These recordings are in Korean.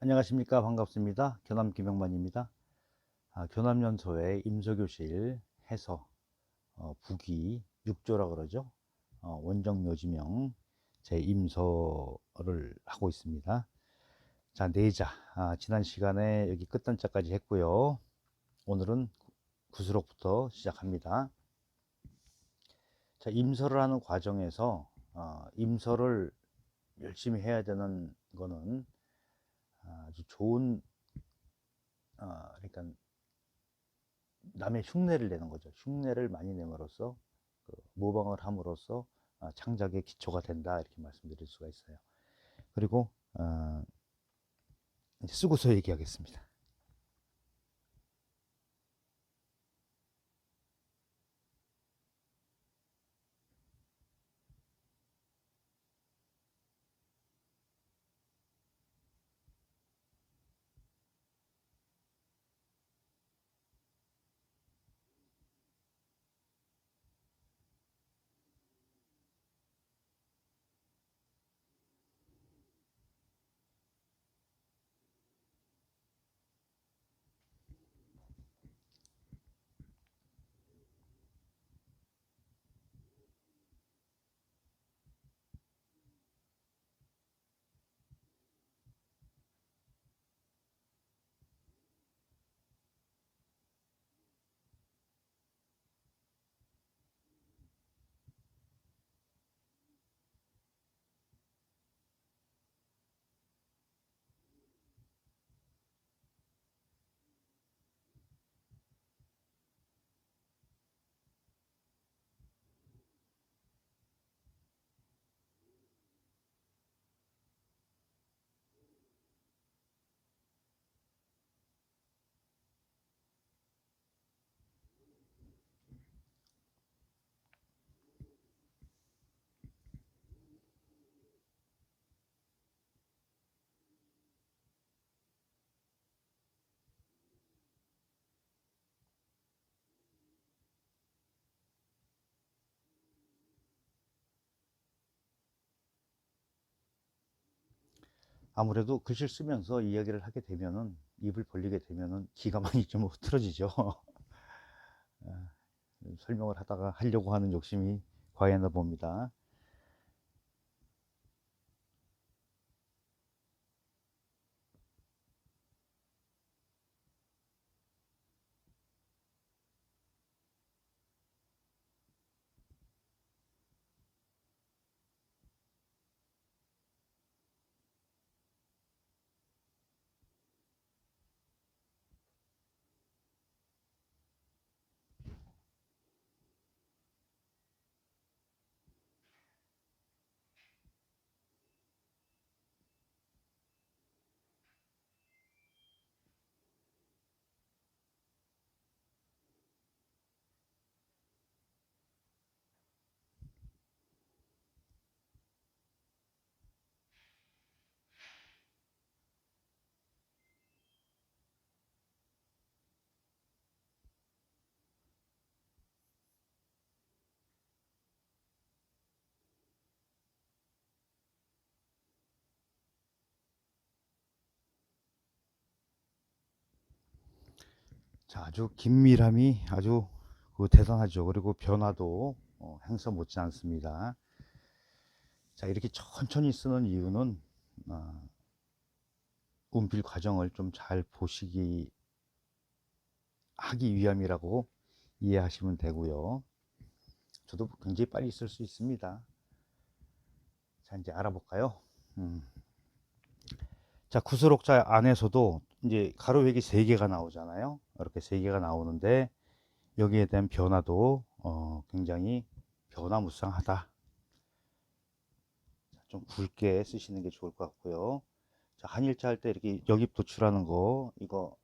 안녕하십니까. 반갑습니다. 교남 김영만입니다. 교남연소의 임소교실 해서 부기 6조라 그러죠. 원정묘지명 제 임소를 하고 있습니다. 자, 내자. 지난 시간에 여기 끝단자까지 했고요. 오늘은 구수록부터 시작합니다. 자, 임서를 하는 과정에서 임서를 열심히 해야 되는 거는 아주 좋은 그러니까 남의 흉내를 내는 거죠. 흉내를 많이 내므로써 모방을 함으로써 창작의 기초가 된다, 이렇게 말씀드릴 수가 있어요. 그리고 이제 쓰고서 얘기하겠습니다. 아무래도 글씨를 쓰면서 이야기를 하게 되면은, 입을 벌리게 되면은 기가 많이 좀 흐트러지죠. 설명을 하다가 하려고 하는 욕심이 과했나 봅니다. 자, 아주 긴밀함이 아주 대단하죠. 그리고 변화도 행사 못지 않습니다. 자, 이렇게 천천히 쓰는 이유는 운필 과정을 좀 잘 보시기 하기 위함이라고 이해하시면 되고요. 저도 굉장히 빨리 쓸 수 있습니다. 자, 이제 알아볼까요? 자, 구수록자 안에서도 이제 가로획이 3개가 나오잖아요. 이렇게 3개가 나오는데 여기에 대한 변화도 굉장히 변화무쌍하다. 좀 굵게 쓰시는 게 좋을 것 같고요. 자, 한일자 할 때 이렇게 역입 도출하는 거, 이거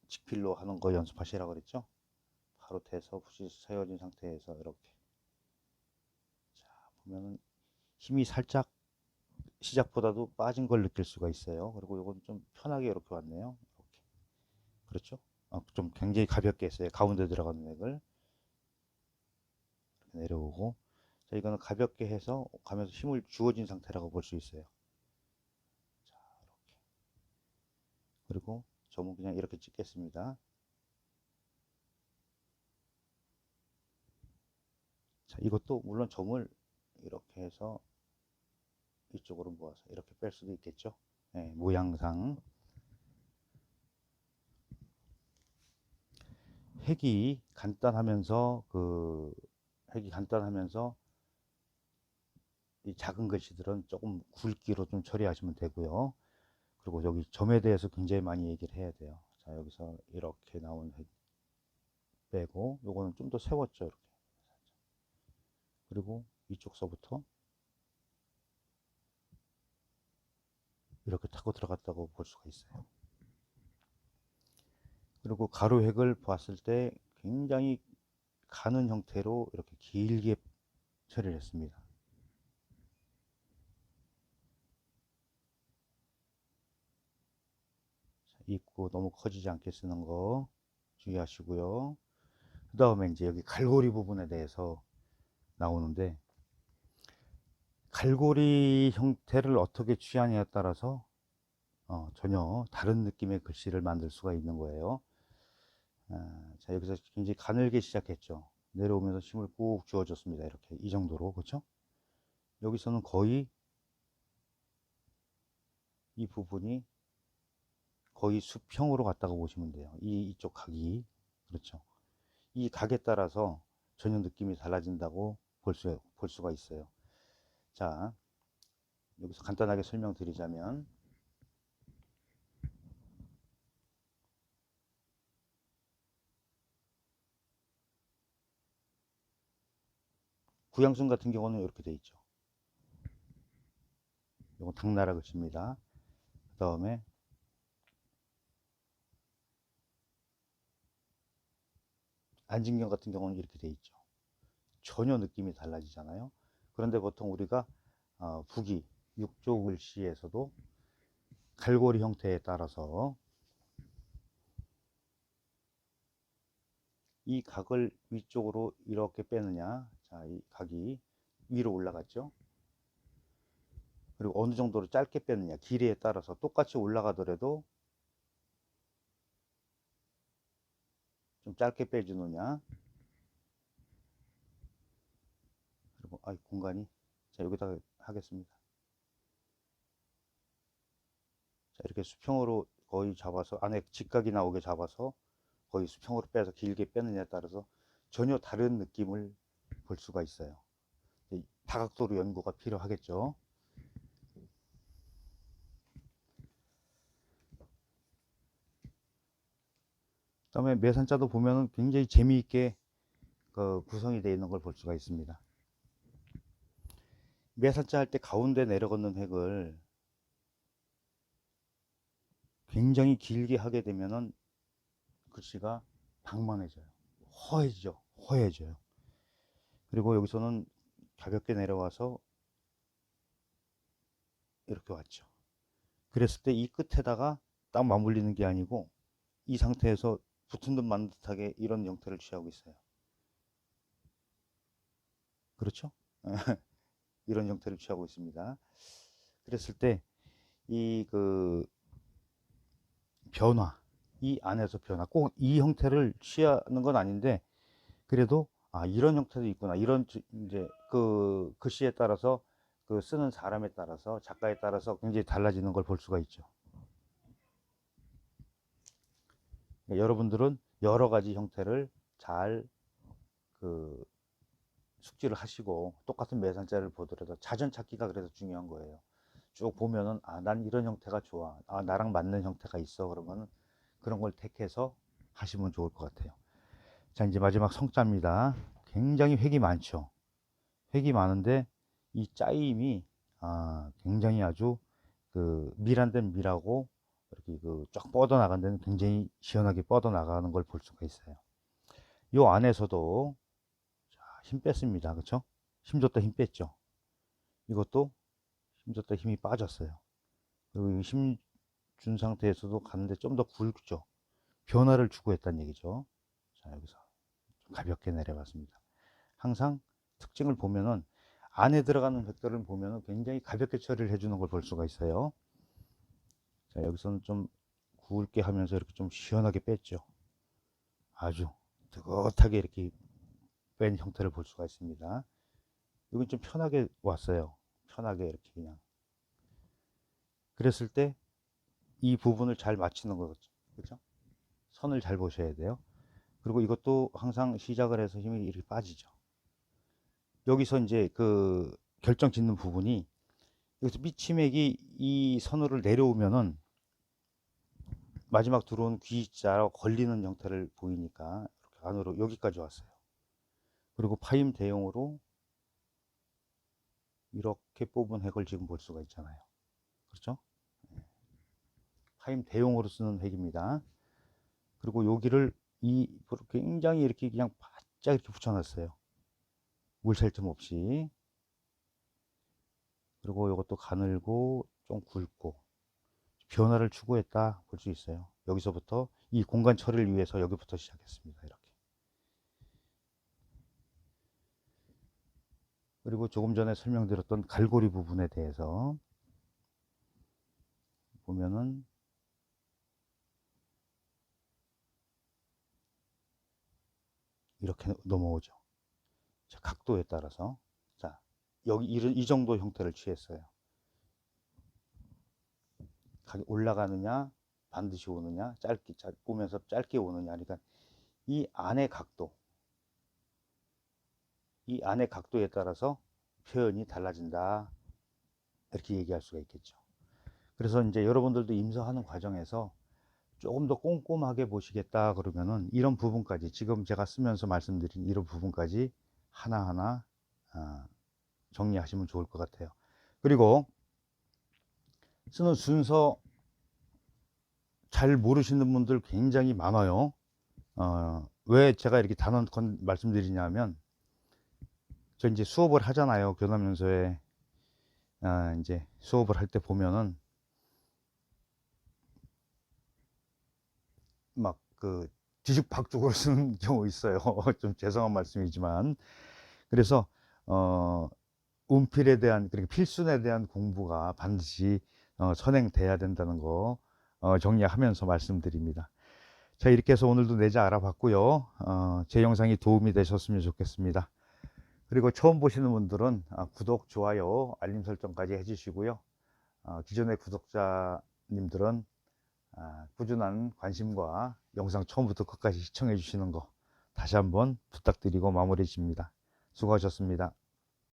직필로 하는 거 연습하시라고 그랬죠? 바로 대서 붓이 세워진 상태에서 이렇게. 자, 보면은 힘이 살짝 시작보다도 빠진 걸 느낄 수가 있어요. 그리고 이건 좀 편하게 이렇게 왔네요. 이렇게. 그렇죠? 좀 굉장히 가볍게 했어요. 가운데 들어가는 액을 내려오고. 자, 이거는 가볍게 해서 가면서 힘을 주어진 상태라고 볼 수 있어요. 자, 이렇게. 그리고 점은 그냥 이렇게 찍겠습니다. 자, 이것도 물론 점을 이렇게 해서 이쪽으로 모아서 이렇게 뺄 수도 있겠죠. 네, 모양상 핵이 간단하면서 이 작은 글씨들은 조금 굵기로 좀 처리하시면 되고요. 그리고 여기 점에 대해서 굉장히 많이 얘기를 해야 돼요. 자, 여기서 이렇게 나온 핵 빼고 요거는 좀 더 세웠죠. 이렇게. 그리고 이쪽서부터 이렇게 타고 들어갔다고 볼 수가 있어요. 그리고 가로획을 봤을 때 굉장히 가는 형태로 이렇게 길게 처리를 했습니다. 입구 너무 커지지 않게 쓰는 거 주의하시고요. 그 다음에 이제 여기 갈고리 부분에 대해서 나오는데, 갈고리 형태를 어떻게 취하냐에 따라서 전혀 다른 느낌의 글씨를 만들 수가 있는 거예요. 자, 여기서 굉장히 가늘게 시작했죠. 내려오면서 힘을 꾹 주어줬습니다. 이렇게 이 정도로. 그렇죠? 여기서는 거의 이 부분이 거의 수평으로 갔다고 보시면 돼요. 이쪽 각이. 그렇죠. 이 각에 따라서 전혀 느낌이 달라진다고 볼 수가 있어요. 자, 여기서 간단하게 설명드리자면, 구양순 같은 경우는 이렇게 돼 있죠. 이건 당나라 글씨입니다. 그 다음에 안진경 같은 경우는 이렇게 돼 있죠. 전혀 느낌이 달라지잖아요. 그런데 보통 우리가 북이 육조 글씨에서도 갈고리 형태에 따라서 이 각을 위쪽으로 이렇게 빼느냐, 자, 이 각이 위로 올라갔죠. 그리고 어느 정도로 짧게 빼느냐, 길이에 따라서 똑같이 올라가더라도 좀 짧게 빼주느냐. 그리고 공간이, 자, 여기다가 하겠습니다. 자, 이렇게 수평으로 거의 잡아서 안에 직각이 나오게 잡아서 거의 수평으로 빼서 길게 빼느냐에 따라서 전혀 다른 느낌을 볼 수가 있어요. 다각도로 연구가 필요하겠죠. 그다음에 매산자도 보면은 굉장히 재미있게 구성이 되어 있는 걸 볼 수가 있습니다. 매산자 할 때 가운데 내려걷는 획을 굉장히 길게 하게 되면은 글씨가 방만해져요. 허해져요. 그리고 여기서는 가볍게 내려와서 이렇게 왔죠. 그랬을 때 이 끝에다가 딱 맞물리는 게 아니고 이 상태에서 붙은 듯 만 듯하게 이런 형태를 취하고 있어요. 그렇죠? 이런 형태를 취하고 있습니다. 그랬을 때 이 변화, 이 안에서 변화, 꼭 이 형태를 취하는 건 아닌데, 그래도 이런 형태도 있구나. 이런 이제 그 글씨에 따라서 그 쓰는 사람에 따라서 작가에 따라서 굉장히 달라지는 걸 볼 수가 있죠. 그러니까 여러분들은 여러 가지 형태를 잘 숙지를 하시고 똑같은 매산자를 보더라도 자전 찾기가 그래서 중요한 거예요. 쭉 보면은 난 이런 형태가 좋아. 나랑 맞는 형태가 있어. 그러면 그런 걸 택해서 하시면 좋을 것 같아요. 자, 이제 마지막 성자입니다. 굉장히 획이 많죠. 획이 많은데 이 짜임이 굉장히 아주 밀한된 밀하고 이렇게 쫙 뻗어 나간 데는 굉장히 시원하게 뻗어 나가는 걸 볼 수가 있어요. 요 안에서도 힘 뺐습니다. 그렇죠? 힘 줬다 힘 뺐죠. 이것도 힘 줬다 힘이 빠졌어요. 그리고 힘 준 상태에서도 가는데 좀 더 굵죠. 변화를 추구했다는 얘기죠. 자, 여기서 가볍게 내려봤습니다. 항상 특징을 보면은 안에 들어가는 벡터를 보면은 굉장히 가볍게 처리를 해주는 걸 볼 수가 있어요. 자, 여기서는 좀 굵게 하면서 이렇게 좀 시원하게 뺐죠. 아주 뜨뜻하게 이렇게 뺀 형태를 볼 수가 있습니다. 여기 좀 편하게 왔어요. 편하게 이렇게 그냥. 그랬을 때 이 부분을 잘 맞추는 거죠. 그죠? 선을 잘 보셔야 돼요. 그리고 이것도 항상 시작을 해서 힘이 이렇게 빠지죠. 여기서 이제 그 결정 짓는 부분이 여기서 밑치맥이 이 선으로 내려오면은 마지막 들어온 V자로 걸리는 형태를 보이니까 이렇게 안으로 여기까지 왔어요. 그리고 파임 대용으로 이렇게 뽑은 핵을 지금 볼 수가 있잖아요. 그렇죠? 파임 대용으로 쓰는 핵입니다. 그리고 여기를 굉장히 이렇게 그냥 바짝 이렇게 붙여놨어요. 물샐 틈 없이. 그리고 이것도 가늘고 좀 굵고 변화를 추구했다 볼 수 있어요. 여기서부터 이 공간 처리를 위해서 여기부터 시작했습니다. 이렇게. 그리고 조금 전에 설명드렸던 갈고리 부분에 대해서 보면은 이렇게 넘어오죠. 자, 각도에 따라서. 자, 여기 이 정도 형태를 취했어요. 올라가느냐, 반드시 오느냐, 짧게 오면서 짧게 오느냐. 그러니까 이 안의 각도, 이 안의 각도에 따라서 표현이 달라진다. 이렇게 얘기할 수가 있겠죠. 그래서 이제 여러분들도 임서하는 과정에서 조금 더 꼼꼼하게 보시겠다 그러면은 이런 부분까지 지금 제가 쓰면서 말씀드린 이런 부분까지 하나하나 정리하시면 좋을 것 같아요. 그리고 쓰는 순서 잘 모르시는 분들 굉장히 많아요. 왜 제가 이렇게 단언 말씀드리냐면 저 이제 수업을 하잖아요. 교남연수에 이제 수업을 할 때 보면은 막 그 뒤죽박죽으로 쓰는 경우 있어요. 좀 죄송한 말씀이지만 그래서 운필에 대한 그리고 필순에 대한 공부가 반드시 선행돼야 된다는 거 정리하면서 말씀드립니다. 자, 이렇게 해서 오늘도 내자 알아봤고요. 제 영상이 도움이 되셨으면 좋겠습니다. 그리고 처음 보시는 분들은 구독, 좋아요, 알림 설정까지 해주시고요. 기존의 구독자님들은 꾸준한 관심과 영상 처음부터 끝까지 시청해 주시는 거 다시 한번 부탁드리고 마무리 짓습니다. 수고하셨습니다.